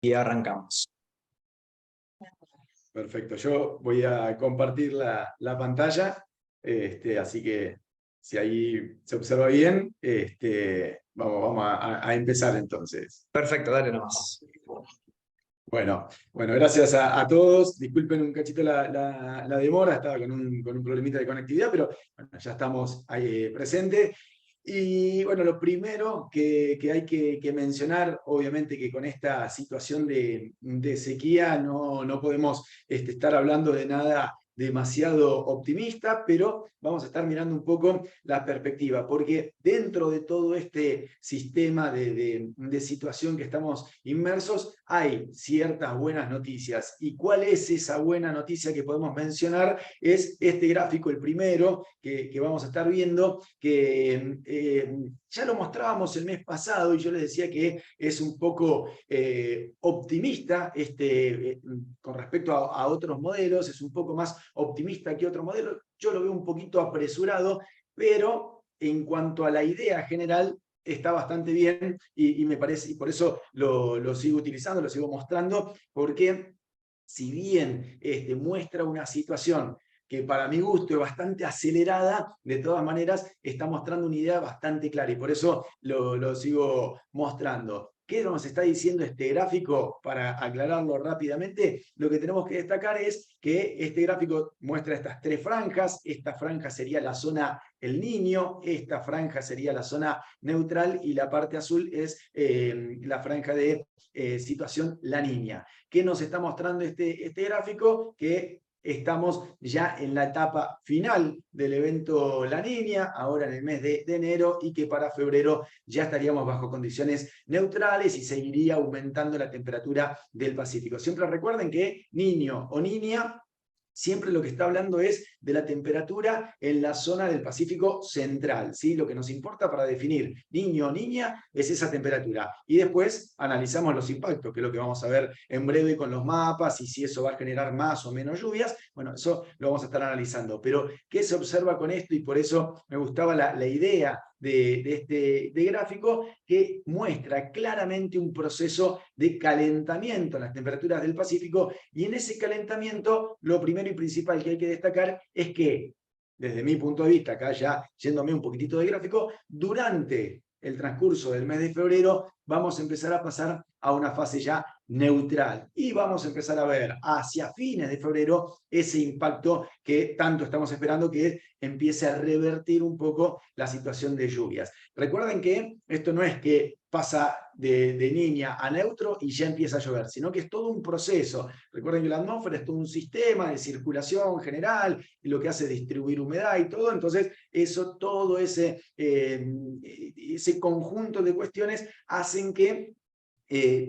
Y arrancamos. Perfecto, yo voy a compartir la pantalla, así que si ahí se observa bien, vamos a empezar entonces. Perfecto, dale nomás. Bueno, gracias a todos. Disculpen un cachito la demora, estaba con un problemita de conectividad, pero bueno, ya estamos ahí presentes. Y bueno, lo primero que hay que mencionar, obviamente que con esta situación de sequía no podemos estar hablando de nada demasiado optimista, pero vamos a estar mirando un poco la perspectiva, porque dentro de todo este sistema de situación que estamos inmersos, hay ciertas buenas noticias. ¿Y cuál es esa buena noticia que podemos mencionar? Es este gráfico, el primero, que vamos a estar viendo, que ya lo mostrábamos el mes pasado y yo les decía que es un poco optimista con respecto a otros modelos, es un poco más optimista que otro modelo. Yo lo veo un poquito apresurado, pero en cuanto a la idea general, está bastante bien y me parece, y por eso lo sigo utilizando, lo sigo mostrando, porque si bien muestra una situación que para mi gusto es bastante acelerada, de todas maneras está mostrando una idea bastante clara y por eso lo sigo mostrando. ¿Qué nos está diciendo este gráfico? Para aclararlo rápidamente, lo que tenemos que destacar es que este gráfico muestra estas tres franjas. Esta franja sería la zona El Niño, esta franja sería la zona neutral y la parte azul es la franja de situación La Niña. ¿Qué nos está mostrando este gráfico? Que estamos ya en la etapa final del evento La Niña, ahora en el mes de enero, y que para febrero ya estaríamos bajo condiciones neutrales y seguiría aumentando la temperatura del Pacífico. Siempre recuerden que niño o niña, siempre lo que está hablando es de la temperatura en la zona del Pacífico central, ¿sí? Lo que nos importa para definir niño o niña es esa temperatura. Y después analizamos los impactos, que es lo que vamos a ver en breve con los mapas, y si eso va a generar más o menos lluvias. Bueno, eso lo vamos a estar analizando. Pero, ¿qué se observa con esto? Y por eso me gustaba la idea de este gráfico, que muestra claramente un proceso de calentamiento en las temperaturas del Pacífico, y en ese calentamiento lo primero y principal que hay que destacar es que, desde mi punto de vista, acá ya yéndome un poquitito de gráfico, durante el transcurso del mes de febrero vamos a empezar a pasar a una fase ya neutral y vamos a empezar a ver hacia fines de febrero ese impacto que tanto estamos esperando, que empiece a revertir un poco la situación de lluvias. Recuerden que esto no es que pasa de niña a neutro y ya empieza a llover, sino que es todo un proceso. Recuerden que la atmósfera es todo un sistema de circulación general y lo que hace es distribuir humedad y todo. Entonces todo ese conjunto de cuestiones hacen que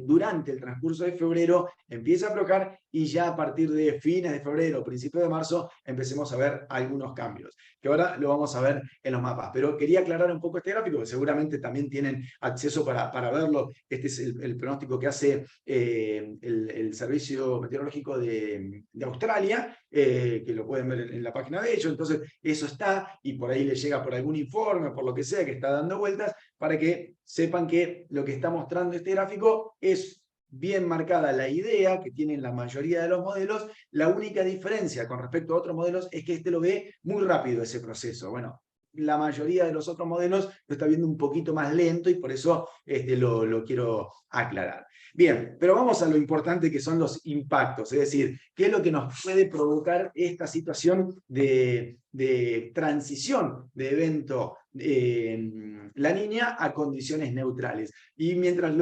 durante el transcurso de febrero empiece a aflojar y ya a partir de fines de febrero, principios de marzo, empecemos a ver algunos cambios, que ahora lo vamos a ver en los mapas. Pero quería aclarar un poco este gráfico, que seguramente también tienen acceso para verlo. Este es el pronóstico que hace el Servicio Meteorológico de Australia, que lo pueden ver en la página de ellos. Entonces, eso está, y por ahí les llega por algún informe, por lo que sea, que está dando vueltas, para que sepan que lo que está mostrando este gráfico es bien marcada la idea que tienen la mayoría de los modelos. La única diferencia con respecto a otros modelos es que este lo ve muy rápido ese proceso. Bueno, la mayoría de los otros modelos lo está viendo un poquito más lento y por eso lo quiero aclarar. Bien, pero vamos a lo importante, que son los impactos, es decir, qué es lo que nos puede provocar esta situación de transición de evento La Niña a condiciones neutrales. Y mientras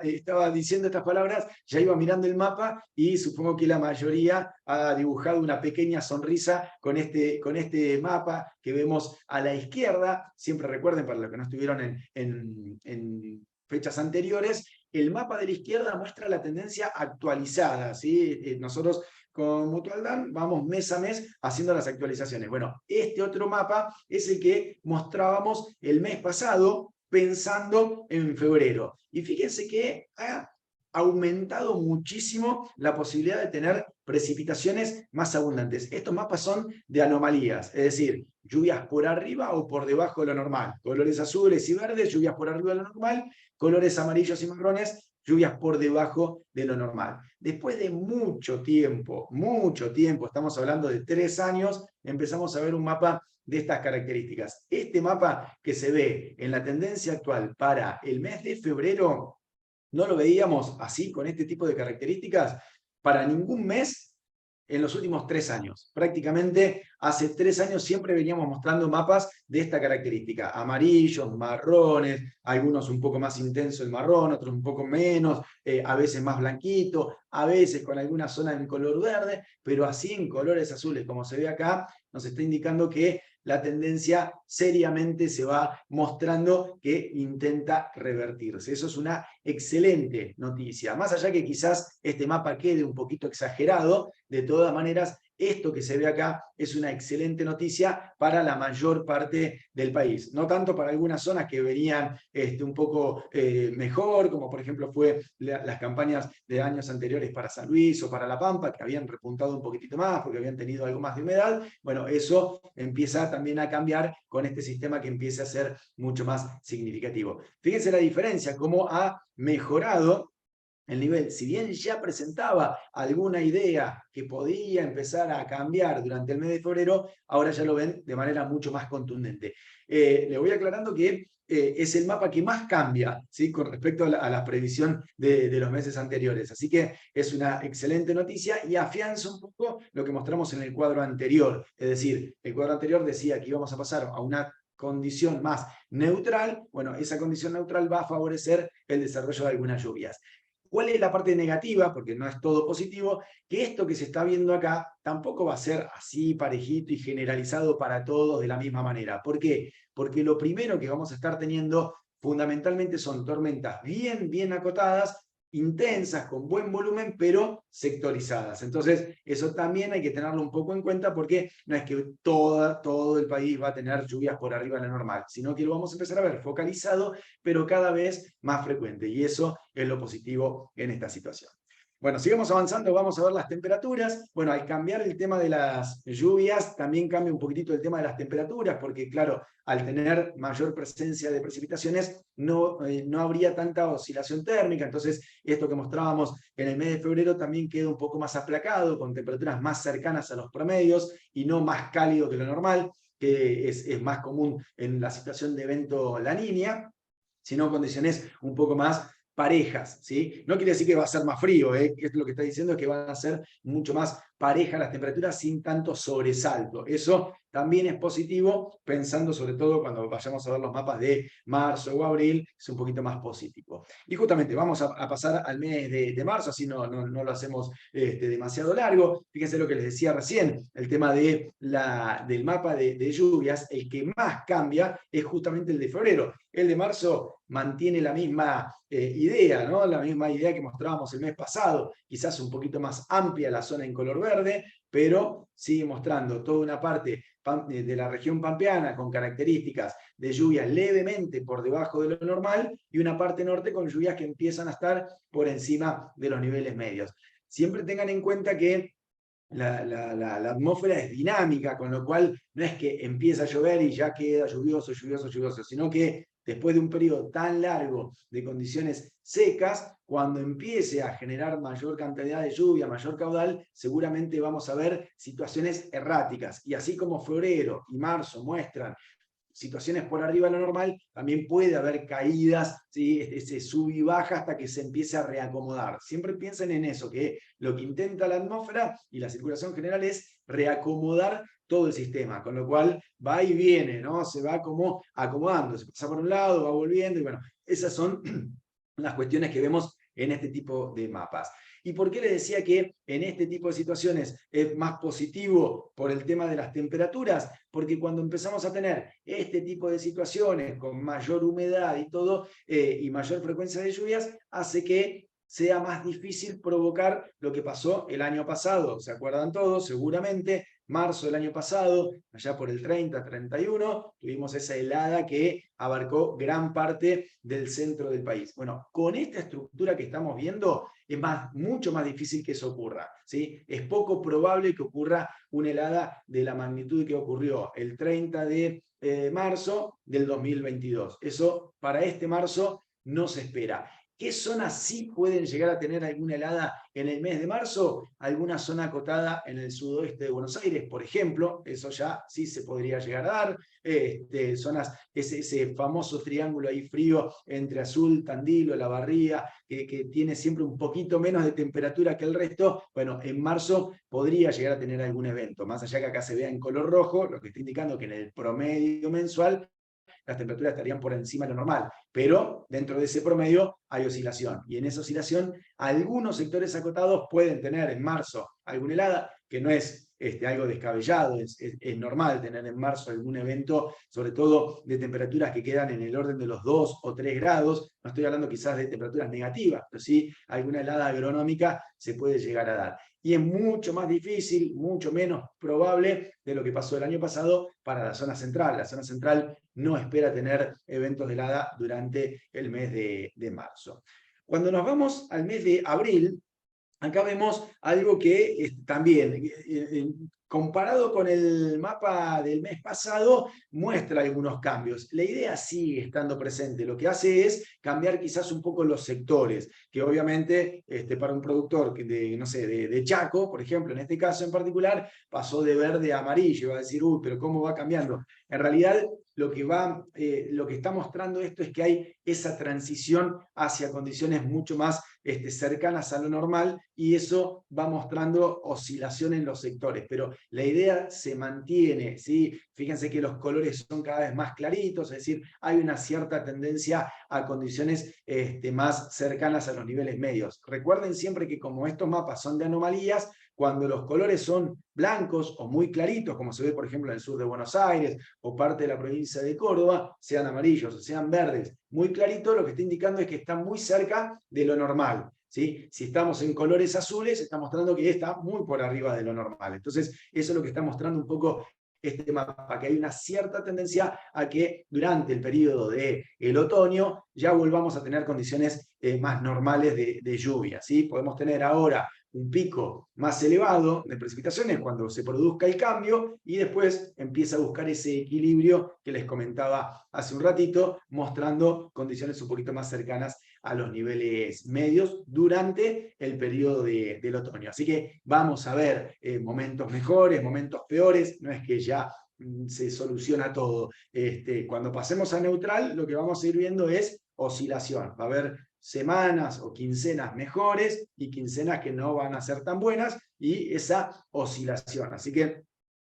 estaba diciendo estas palabras, ya iba mirando el mapa y supongo que la mayoría ha dibujado una pequeña sonrisa con este mapa que vemos a la izquierda. Siempre recuerden, para los que no estuvieron en fechas anteriores, el mapa de la izquierda muestra la tendencia actualizada, ¿sí? Nosotros con Mutualdan vamos mes a mes haciendo las actualizaciones. Bueno, este otro mapa es el que mostrábamos el mes pasado pensando en febrero. Y fíjense que ha aumentado muchísimo la posibilidad de tener precipitaciones más abundantes. Estos mapas son de anomalías, es decir, lluvias por arriba o por debajo de lo normal. Colores azules y verdes, lluvias por arriba de lo normal. Colores amarillos y marrones, lluvias por debajo de lo normal. Después de mucho tiempo, estamos hablando de 3 años, empezamos a ver un mapa de estas características. Este mapa que se ve en la tendencia actual para el mes de febrero, no lo veíamos así, con este tipo de características, para ningún mes en los últimos 3 años. Prácticamente hace 3 años siempre veníamos mostrando mapas de esta característica. Amarillos, marrones, algunos un poco más intenso el marrón, otros un poco menos, a veces más blanquito, a veces con alguna zona en color verde, pero así en colores azules, como se ve acá, nos está indicando que la tendencia seriamente se va mostrando que intenta revertirse. Eso es una excelente noticia. Más allá que quizás este mapa quede un poquito exagerado, de todas maneras, esto que se ve acá es una excelente noticia para la mayor parte del país. No tanto para algunas zonas que venían un poco mejor, como por ejemplo fue las campañas de años anteriores para San Luis o para La Pampa, que habían repuntado un poquitito más porque habían tenido algo más de humedad. Bueno, eso empieza también a cambiar con este sistema que empieza a ser mucho más significativo. Fíjense la diferencia, cómo ha mejorado el nivel. Si bien ya presentaba alguna idea que podía empezar a cambiar durante el mes de febrero, ahora ya lo ven de manera mucho más contundente. Le voy aclarando que es el mapa que más cambia, ¿sí?, con respecto a la previsión de los meses anteriores. Así que es una excelente noticia y afianza un poco lo que mostramos en el cuadro anterior. Es decir, el cuadro anterior decía que íbamos a pasar a una condición más neutral. Bueno, esa condición neutral va a favorecer el desarrollo de algunas lluvias. ¿Cuál es la parte negativa? Porque no es todo positivo, que esto que se está viendo acá tampoco va a ser así parejito y generalizado para todos de la misma manera. ¿Por qué? Porque lo primero que vamos a estar teniendo fundamentalmente son tormentas bien acotadas, intensas, con buen volumen, pero sectorizadas. Entonces, eso también hay que tenerlo un poco en cuenta, porque no es que todo el país va a tener lluvias por arriba de la normal, sino que lo vamos a empezar a ver focalizado, pero cada vez más frecuente. Y eso es lo positivo en esta situación. Bueno, sigamos avanzando, vamos a ver las temperaturas. Bueno, al cambiar el tema de las lluvias, también cambia un poquitito el tema de las temperaturas, porque claro, al tener mayor presencia de precipitaciones, no habría tanta oscilación térmica. Entonces, esto que mostrábamos en el mes de febrero también queda un poco más aplacado, con temperaturas más cercanas a los promedios y no más cálido que lo normal, que es más común en la situación de evento La Niña, sino condiciones un poco más parejas, ¿sí? No quiere decir que va a ser más frío, ¿eh? Esto lo que está diciendo es que van a ser mucho más parejas las temperaturas sin tanto sobresalto. Eso también es positivo, pensando sobre todo cuando vayamos a ver los mapas de marzo o abril, es un poquito más positivo. Y justamente vamos a pasar al mes de marzo, así no lo hacemos demasiado largo. Fíjense lo que les decía recién, el tema del mapa de lluvias, el que más cambia es justamente el de febrero. El de marzo mantiene la misma idea, ¿no? La misma idea que mostrábamos el mes pasado, quizás un poquito más amplia la zona en color verde, pero sigue mostrando toda una parte de la región pampeana con características de lluvias levemente por debajo de lo normal y una parte norte con lluvias que empiezan a estar por encima de los niveles medios. Siempre tengan en cuenta que la atmósfera es dinámica, con lo cual no es que empieza a llover y ya queda lluvioso, sino que después de un periodo tan largo de condiciones secas, cuando empiece a generar mayor cantidad de lluvia, mayor caudal, seguramente vamos a ver situaciones erráticas. Y así como febrero y marzo muestran situaciones por arriba de lo normal, también puede haber caídas, ¿sí?, ese sub y baja hasta que se empiece a reacomodar. Siempre piensen en eso, que lo que intenta la atmósfera y la circulación general es reacomodar todo el sistema, con lo cual va y viene, ¿no? Se va como acomodando, se pasa por un lado, va volviendo, y bueno, esas son las cuestiones que vemos en este tipo de mapas. ¿Y por qué les decía que en este tipo de situaciones es más positivo por el tema de las temperaturas? Porque cuando empezamos a tener este tipo de situaciones con mayor humedad y todo, y mayor frecuencia de lluvias, hace que sea más difícil provocar lo que pasó el año pasado. ¿Se acuerdan todos? Seguramente, marzo del año pasado, allá por el 30-31, tuvimos esa helada que abarcó gran parte del centro del país. Bueno, con esta estructura que estamos viendo, es mucho más difícil que eso ocurra, ¿sí? Es poco probable que ocurra una helada de la magnitud que ocurrió el 30 de marzo del 2022. Eso para este marzo no se espera. ¿Qué zonas sí pueden llegar a tener alguna helada en el mes de marzo? Alguna zona acotada en el sudoeste de Buenos Aires, por ejemplo, eso ya sí se podría llegar a dar. Zonas, ese famoso triángulo ahí frío entre Azul, Tandil o La Barría, que tiene siempre un poquito menos de temperatura que el resto, bueno, en marzo podría llegar a tener algún evento. Más allá que acá se vea en color rojo, lo que está indicando que en el promedio mensual las temperaturas estarían por encima de lo normal, pero dentro de ese promedio hay oscilación, y en esa oscilación algunos sectores acotados pueden tener en marzo alguna helada, que no es algo descabellado, es normal tener en marzo algún evento, sobre todo de temperaturas que quedan en el orden de los 2 o 3 grados, no estoy hablando quizás de temperaturas negativas, pero sí alguna helada agronómica se puede llegar a dar. Y es mucho más difícil, mucho menos probable de lo que pasó el año pasado para la zona central. La zona central no espera tener eventos de helada durante el mes de marzo. Cuando nos vamos al mes de abril, acá vemos algo que también, comparado con el mapa del mes pasado, muestra algunos cambios. La idea sigue estando presente. Lo que hace es cambiar quizás un poco los sectores, que obviamente para un productor de, no sé, de Chaco, por ejemplo, en este caso en particular, pasó de verde a amarillo. Va a decir, uy, pero ¿cómo va cambiando? En realidad, lo que está mostrando esto es que hay esa transición hacia condiciones mucho más cercanas a lo normal, y eso va mostrando oscilación en los sectores, pero la idea se mantiene, ¿sí? Fíjense que los colores son cada vez más claritos, es decir, hay una cierta tendencia a condiciones más cercanas a los niveles medios. Recuerden siempre que como estos mapas son de anomalías, cuando los colores son blancos o muy claritos, como se ve por ejemplo en el sur de Buenos Aires o parte de la provincia de Córdoba, sean amarillos o sean verdes, muy clarito, lo que está indicando es que está muy cerca de lo normal. ¿Sí? Si estamos en colores azules, está mostrando que está muy por arriba de lo normal. Entonces, eso es lo que está mostrando un poco este mapa, que hay una cierta tendencia a que durante el periodo del otoño ya volvamos a tener condiciones más normales de lluvia. ¿Sí? Podemos tener ahora un pico más elevado de precipitaciones cuando se produzca el cambio, y después empieza a buscar ese equilibrio que les comentaba hace un ratito, mostrando condiciones un poquito más cercanas a los niveles medios durante el periodo del otoño. Así que vamos a ver momentos mejores, momentos peores, no es que ya se soluciona todo. Cuando pasemos a neutral, lo que vamos a ir viendo es oscilación. Va a haber semanas o quincenas mejores y quincenas que no van a ser tan buenas, y esa oscilación. Así que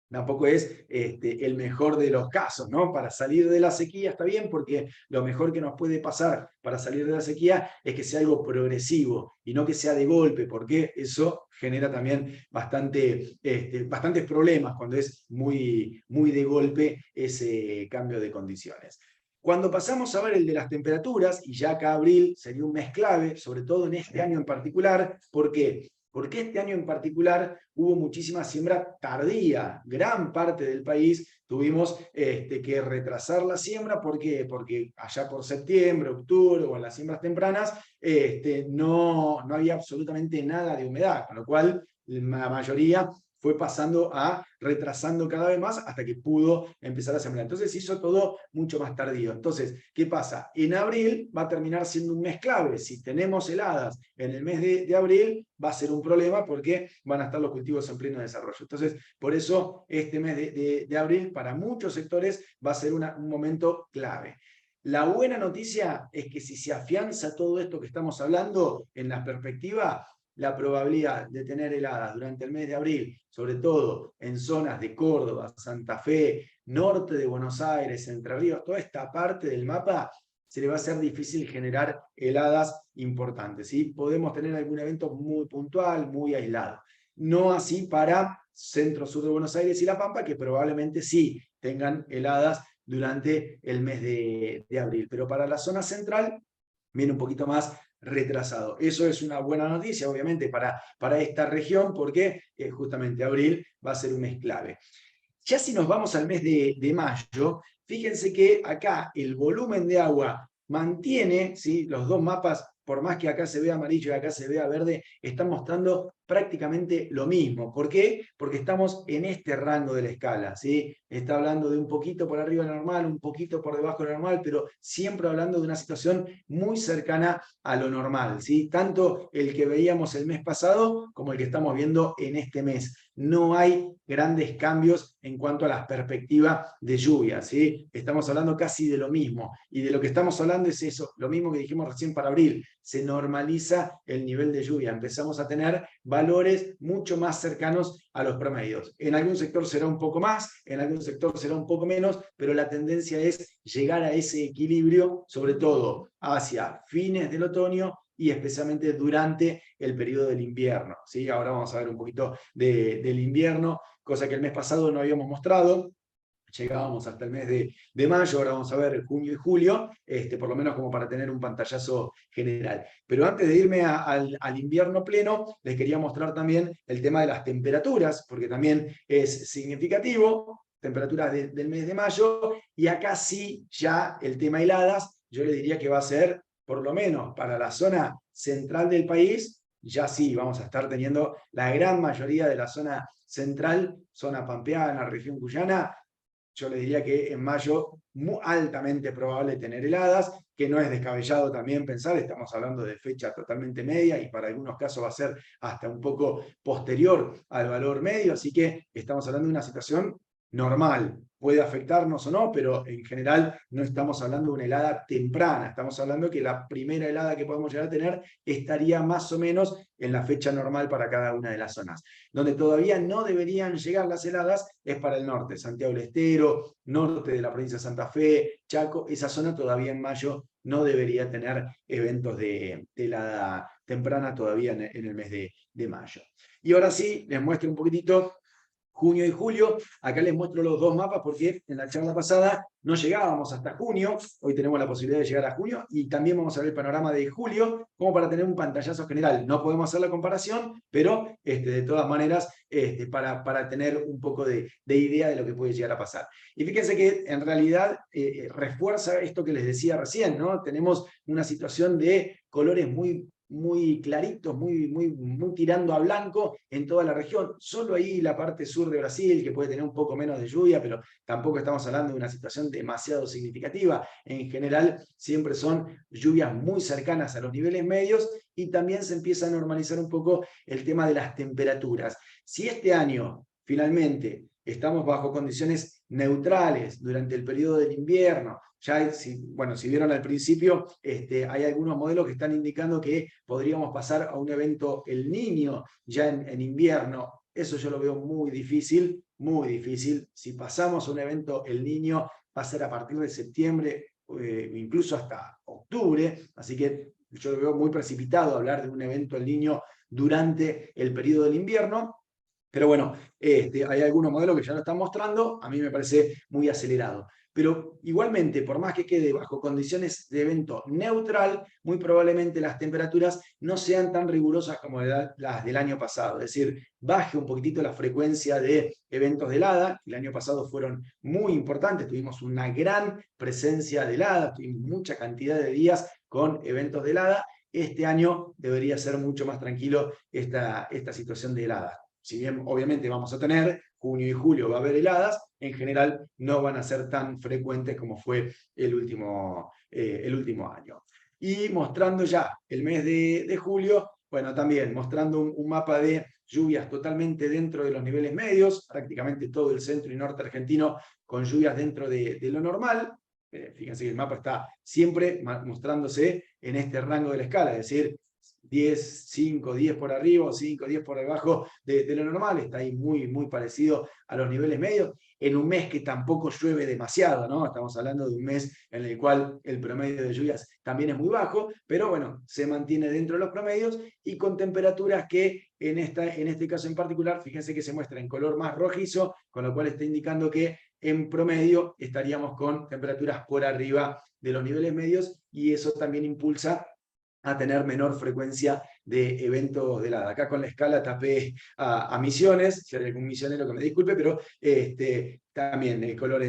tampoco es el mejor de los casos, ¿no? Para salir de la sequía está bien, porque lo mejor que nos puede pasar para salir de la sequía es que sea algo progresivo y no que sea de golpe, porque eso genera también bastantes problemas cuando es muy, muy de golpe ese cambio de condiciones. Cuando pasamos a ver el de las temperaturas, y ya acá abril sería un mes clave, sobre todo en este año en particular, ¿por qué? Porque este año en particular hubo muchísima siembra tardía. Gran parte del país tuvimos que retrasar la siembra. ¿Por qué? Porque allá por septiembre, octubre o en las siembras tempranas no había absolutamente nada de humedad, con lo cual la mayoría fue retrasando cada vez más hasta que pudo empezar a sembrar. Entonces hizo todo mucho más tardío. Entonces, ¿qué pasa? En abril va a terminar siendo un mes clave. Si tenemos heladas en el mes de abril, va a ser un problema porque van a estar los cultivos en pleno desarrollo. Entonces, por eso este mes de abril para muchos sectores va a ser un momento clave. La buena noticia es que si se afianza todo esto que estamos hablando en la perspectiva, la probabilidad de tener heladas durante el mes de abril, sobre todo en zonas de Córdoba, Santa Fe, norte de Buenos Aires, Entre Ríos, toda esta parte del mapa, se le va a hacer difícil generar heladas importantes. ¿Sí? Podemos tener algún evento muy puntual, muy aislado. No así para centro-sur de Buenos Aires y La Pampa, que probablemente sí tengan heladas durante el mes de abril. Pero para la zona central viene un poquito más retrasado. Eso es una buena noticia, obviamente, para esta región, porque justamente abril va a ser un mes clave. Ya si nos vamos al mes de mayo, fíjense que acá el volumen de agua mantiene, ¿sí? Los dos mapas por más que acá se vea amarillo y acá se vea verde, están mostrando prácticamente lo mismo. ¿Por qué? Porque estamos en este rango de la escala, ¿sí? Está hablando de un poquito por arriba de lo normal, un poquito por debajo de lo normal, pero siempre hablando de una situación muy cercana a lo normal, ¿sí? Tanto el que veíamos el mes pasado como el que estamos viendo en este mes. No hay grandes cambios en cuanto a las perspectivas de lluvia, ¿sí? Estamos hablando casi de lo mismo. Y de lo que estamos hablando es eso, lo mismo que dijimos recién para abril. Se normaliza el nivel de lluvia. Empezamos a tener valores mucho más cercanos a los promedios. En algún sector será un poco más, en algún sector será un poco menos, pero la tendencia es llegar a ese equilibrio, sobre todo hacia fines del otoño y especialmente durante el periodo del invierno, ¿sí? Ahora vamos a ver un poquito del invierno, cosa que el mes pasado no habíamos mostrado. Llegábamos hasta el mes de mayo, ahora vamos a ver junio y julio, por lo menos como para tener un pantallazo general. Pero antes de irme al invierno pleno, les quería mostrar también el tema de las temperaturas, porque también es significativo, temperaturas del mes de mayo, y acá sí ya el tema heladas, yo le diría que va a ser, por lo menos para la zona central del país, ya sí, vamos a estar teniendo la gran mayoría de la zona central, zona pampeana, región cuyana. Yo les diría que en mayo muy altamente probable tener heladas, que no es descabellado también pensar, estamos hablando de fecha totalmente media y para algunos casos va a ser hasta un poco posterior al valor medio, así que estamos hablando de una situación normal. Puede afectarnos o no, pero en general no estamos hablando de una helada temprana, estamos hablando que la primera helada que podemos llegar a tener estaría más o menos en la fecha normal para cada una de las zonas. Donde todavía no deberían llegar las heladas es para el norte, Santiago del Estero, norte de la provincia de Santa Fe, Chaco, esa zona todavía en mayo no debería tener eventos de helada temprana todavía en el mes de mayo. Y ahora sí, les muestro un poquitito junio y julio. Acá les muestro los dos mapas porque en la charla pasada no llegábamos hasta junio, hoy tenemos la posibilidad de llegar a junio y también vamos a ver el panorama de julio como para tener un pantallazo general. No podemos hacer la comparación, pero de todas maneras para tener un poco de idea de lo que puede llegar a pasar. Y fíjense que en realidad refuerza esto que les decía recién, ¿no? Tenemos una situación de colores muy claritos, muy tirando a blanco en toda la región. Solo ahí la parte sur de Brasil, que puede tener un poco menos de lluvia, pero tampoco estamos hablando de una situación demasiado significativa. En general, siempre son lluvias muy cercanas a los niveles medios y también se empieza a normalizar un poco el tema de las temperaturas. Si este año, finalmente, estamos bajo condiciones neutrales durante el periodo del invierno, ya, si vieron al principio, hay algunos modelos que están indicando que podríamos pasar a un evento El Niño ya en invierno. Eso yo lo veo muy difícil, muy difícil. Si pasamos a un evento El Niño, va a ser a partir de septiembre, incluso hasta octubre, así que yo lo veo muy precipitado hablar de un evento El Niño durante el periodo del invierno. Pero bueno, hay algunos modelos que ya lo están mostrando, a mí me parece muy acelerado. Pero igualmente, por más que quede bajo condiciones de evento neutral, muy probablemente las temperaturas no sean tan rigurosas como las del año pasado. Es decir, baje un poquitito la frecuencia de eventos de helada. El año pasado fueron muy importantes, tuvimos una gran presencia de helada, tuvimos mucha cantidad de días con eventos de helada. Este año debería ser mucho más tranquilo esta situación de helada. Si bien obviamente vamos a tener, junio y julio va a haber heladas, en general no van a ser tan frecuentes como fue el último año. Y mostrando ya el mes de julio, bueno, también mostrando un mapa de lluvias totalmente dentro de los niveles medios, prácticamente todo el centro y norte argentino con lluvias dentro de lo normal. Fíjense que el mapa está siempre mostrándose en este rango de la escala, es decir, 10, 5, 10 por arriba, 5, 10 por debajo de lo normal, está ahí muy parecido a los niveles medios, en un mes que tampoco llueve demasiado, ¿no? Estamos hablando de un mes en el cual el promedio de lluvias también es muy bajo, pero bueno, se mantiene dentro de los promedios y con temperaturas que en este caso en particular, fíjense que se muestra en color más rojizo, con lo cual está indicando que en promedio estaríamos con temperaturas por arriba de los niveles medios y eso también impulsa a tener menor frecuencia de eventos de helada. Acá con la escala tapé a Misiones, si hay algún misionero que me disculpe, pero también el color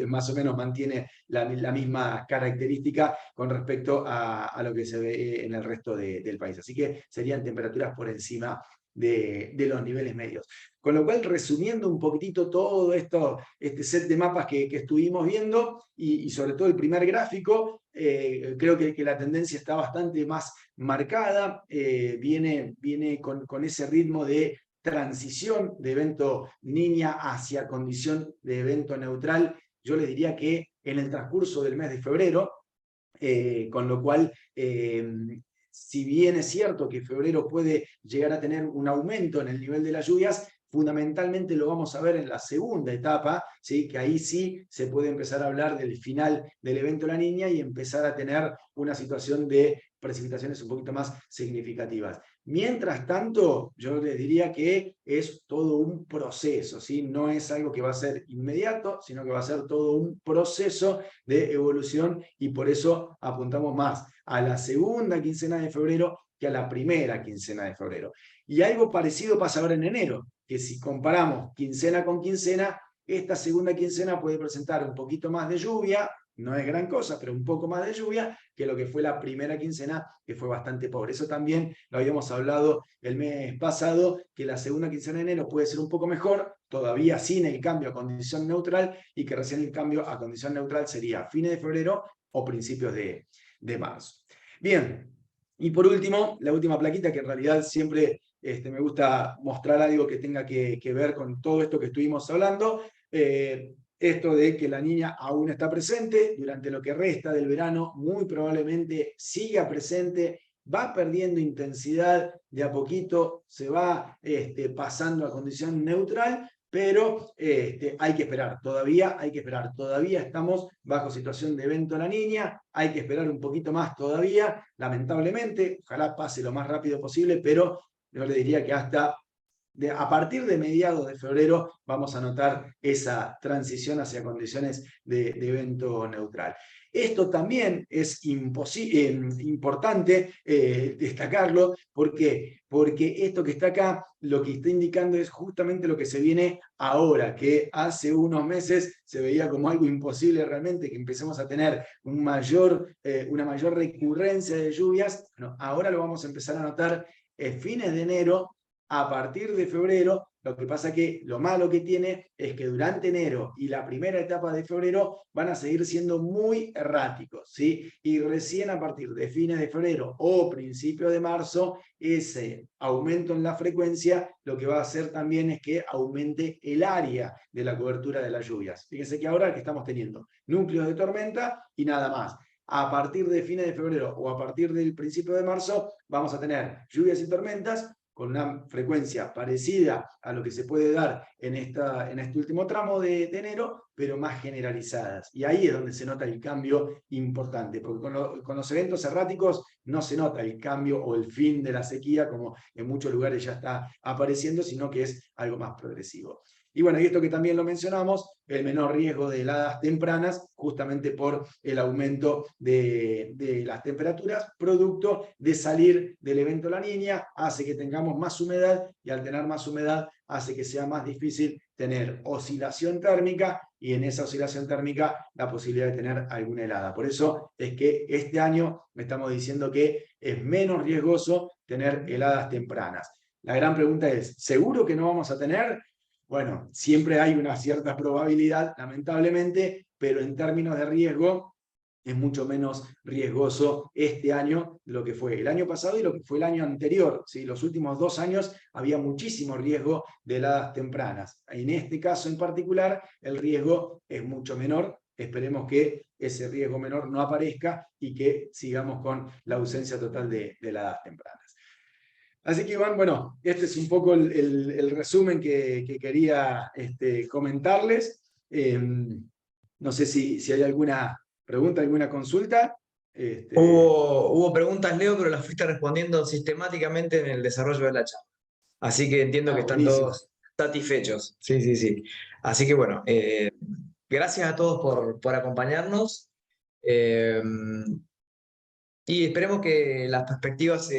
más o menos mantiene la misma característica con respecto a lo que se ve en el resto del país. Así que serían temperaturas por encima de los niveles medios. Con lo cual, resumiendo un poquitito todo este set de mapas que estuvimos viendo, y sobre todo el primer gráfico, creo que la tendencia está bastante más marcada, viene con ese ritmo de transición de evento niña hacia condición de evento neutral. Yo les diría que en el transcurso del mes de febrero, con lo cual, si bien es cierto que febrero puede llegar a tener un aumento en el nivel de las lluvias, fundamentalmente lo vamos a ver en la segunda etapa, ¿sí? Que ahí sí se puede empezar a hablar del final del evento La Niña y empezar a tener una situación de precipitaciones un poquito más significativas. Mientras tanto, yo les diría que es todo un proceso, ¿sí? No es algo que va a ser inmediato, sino que va a ser todo un proceso de evolución, y por eso apuntamos más a la segunda quincena de febrero que a la primera quincena de febrero. Y algo parecido pasa ahora en enero, que si comparamos quincena con quincena, esta segunda quincena puede presentar un poquito más de lluvia, no es gran cosa, pero un poco más de lluvia que lo que fue la primera quincena, que fue bastante pobre. Eso también lo habíamos hablado el mes pasado, que la segunda quincena de enero puede ser un poco mejor, todavía sin el cambio a condición neutral, y que recién el cambio a condición neutral sería fines de febrero o principios de marzo. Bien, y por último, la última plaquita, que en realidad siempre me gusta mostrar algo que tenga que ver con todo esto que estuvimos hablando. Esto de que la niña aún está presente, durante lo que resta del verano muy probablemente siga presente, va perdiendo intensidad de a poquito, se va pasando a condición neutral, pero hay que esperar, todavía hay que esperar, todavía estamos bajo situación de evento La Niña, hay que esperar un poquito más todavía, lamentablemente, ojalá pase lo más rápido posible, pero yo le diría que a partir de mediados de febrero vamos a notar esa transición hacia condiciones de evento neutral. Esto también es importante destacarlo. ¿Por qué? Porque esto que está acá lo que está indicando es justamente lo que se viene ahora, que hace unos meses se veía como algo imposible realmente, que empecemos a tener una mayor recurrencia de lluvias. Bueno, ahora lo vamos a empezar a notar fines de enero, a partir de febrero. Lo que pasa que lo malo que tiene es que durante enero y la primera etapa de febrero van a seguir siendo muy erráticos, ¿sí? Y recién a partir de fines de febrero o principio de marzo, ese aumento en la frecuencia lo que va a hacer también es que aumente el área de la cobertura de las lluvias. Fíjense que ahora que estamos teniendo núcleos de tormenta y nada más. A partir de fines de febrero o a partir del principio de marzo vamos a tener lluvias y tormentas con una frecuencia parecida a lo que se puede dar en este último tramo de enero, pero más generalizadas. Y ahí es donde se nota el cambio importante, porque con los eventos erráticos no se nota el cambio o el fin de la sequía, como en muchos lugares ya está apareciendo, sino que es algo más progresivo. Y bueno, y esto que también lo mencionamos, el menor riesgo de heladas tempranas, justamente por el aumento de las temperaturas, producto de salir del evento La Niña, hace que tengamos más humedad, y al tener más humedad hace que sea más difícil tener oscilación térmica, y en esa oscilación térmica la posibilidad de tener alguna helada. Por eso es que este año me estamos diciendo que es menos riesgoso tener heladas tempranas. La gran pregunta es, ¿seguro que no vamos a tener? Bueno, siempre hay una cierta probabilidad, lamentablemente, pero en términos de riesgo es mucho menos riesgoso este año de lo que fue el año pasado y lo que fue el año anterior, ¿sí? Los últimos 2 años había muchísimo riesgo de heladas tempranas. En este caso en particular, el riesgo es mucho menor. Esperemos que ese riesgo menor no aparezca y que sigamos con la ausencia total de heladas tempranas. Así que, Iván, bueno, este es un poco el resumen que quería comentarles. No sé si hay alguna pregunta, alguna consulta. Hubo preguntas, Leo, pero las fuiste respondiendo sistemáticamente en el desarrollo de la charla. Así que entiendo que están Buenísimo. todos satisfechos. Sí, sí, sí. Así que bueno, gracias a todos por acompañarnos. Y esperemos que las perspectivas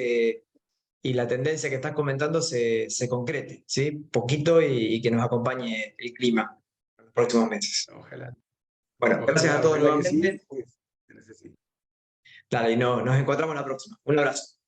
y la tendencia que estás comentando se concrete, ¿sí? Poquito y que nos acompañe el clima en los próximos meses. Ojalá. Bueno, gracias a todos Ojalá que sí, nuevamente. pues, se necesita. Dale, y nos encontramos la próxima. Un abrazo.